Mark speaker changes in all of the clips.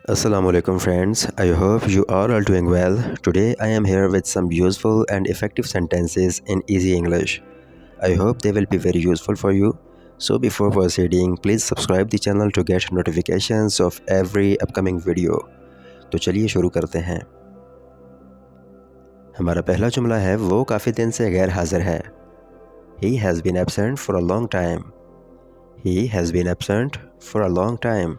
Speaker 1: Assalamualaikum friends, I hope you all are doing well. Today I am here with some useful and effective sentences in easy English. I hope they will be very useful for you. So before proceeding, please subscribe the channel to get notifications of every upcoming video. तो चलिए शुरू करते हैं। हमारा पहला जुमला है वो काफ़ी दिन से गैर हाजिर है। He has been absent for a long time. He has been absent for a long time.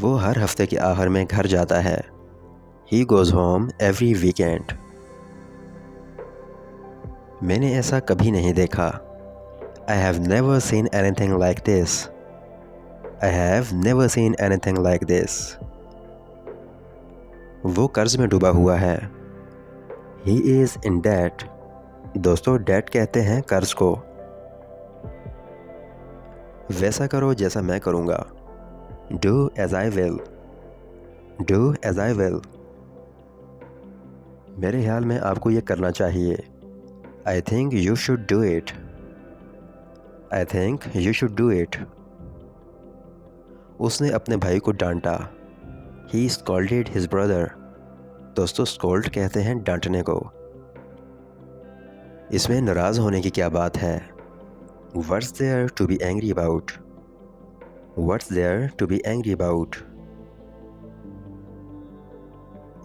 Speaker 1: वो हर हफ्ते के आखिर में घर जाता है। He goes home every weekend. मैंने ऐसा कभी नहीं देखा। I have never seen anything like this. I have never seen anything like this. वो कर्ज में डूबा हुआ है। He is in debt. दोस्तों, debt कहते हैं कर्ज को। वैसा करो जैसा मैं करूँगा। Do as I will. Do as I will. मेरे ख्याल में आपको ये करना चाहिए। I think you should do it. I think you should do it. उसने अपने भाई को डांटा। He scolded his brother. दोस्तों, scold कहते हैं डांटने को। इसमें नाराज़ होने की क्या बात है? What's there to be angry about? What's there to be angry about?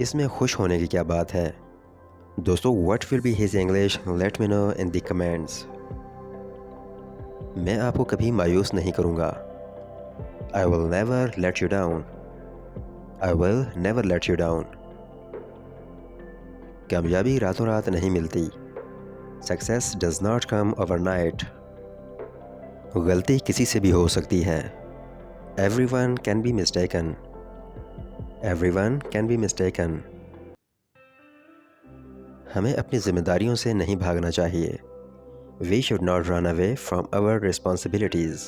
Speaker 1: इसमें खुश होने की क्या बात है? दोस्तों, what will be his English? Let me know in the comments. मैं आपको कभी मायूस नहीं करूँगा। I will never let you down. I will never let you down. कामयाबी रातों रात नहीं मिलती। Success does not come overnight. गलती किसी से भी हो सकती है। Everyone can be mistaken. Everyone can be mistaken. हमें अपनी जिम्मेदारियों से नहीं भागना चाहिए। We should not run away from our responsibilities.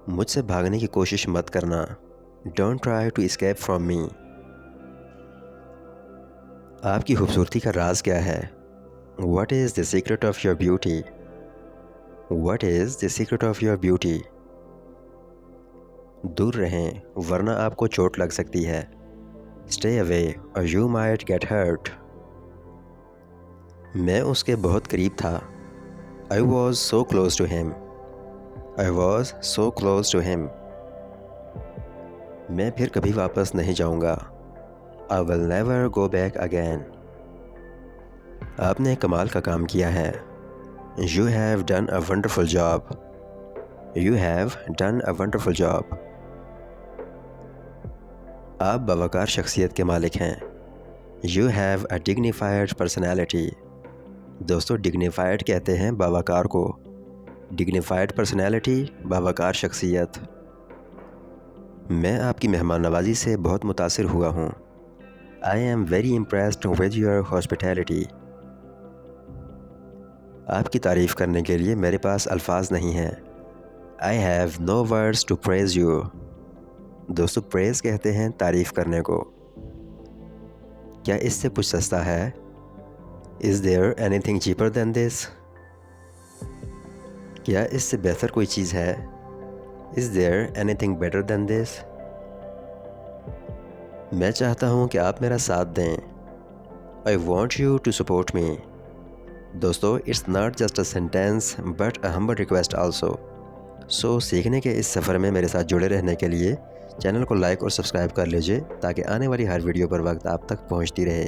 Speaker 1: मुझसे भागने की कोशिश मत करना। Don't try to escape from me. आपकी खूबसूरती का राज क्या है? What is the secret of your beauty? What is the secret of your beauty? दूर रहें वरना आपको चोट लग सकती है। Stay away or you might get hurt. मैं उसके बहुत करीब था। I was so close to him. I was so close to him. मैं फिर कभी वापस नहीं जाऊंगा। I will never go back again. आपने कमाल का काम किया है। You have done a wonderful job. You have done a wonderful job. आप बावकार शख्सियत के मालिक हैं। You have a dignified personality. दोस्तों, dignified कहते हैं बावकार को। Dignified personality, बावकार शख्सियत। मैं आपकी मेहमान नवाजी से बहुत मुतासिर हुआ हूँ। I am very impressed with your hospitality. आपकी तारीफ़ करने के लिए मेरे पास अल्फाज नहीं हैं। I have no words to praise you. दोस्तों, प्रेज़ कहते हैं तारीफ़ करने को। क्या इससे कुछ सस्ता है? Is there anything cheaper than this? क्या इससे बेहतर कोई चीज़ है? Is there anything better than this? मैं चाहता हूँ कि आप मेरा साथ दें। I want you to support me. दोस्तों, it's not just a sentence but a humble request also. So सीखने के इस सफ़र में मेरे साथ जुड़े रहने के लिए चैनल को लाइक और सब्सक्राइब कर लीजिए ताकि आने वाली हर वीडियो पर वक्त आप तक पहुंचती रहे।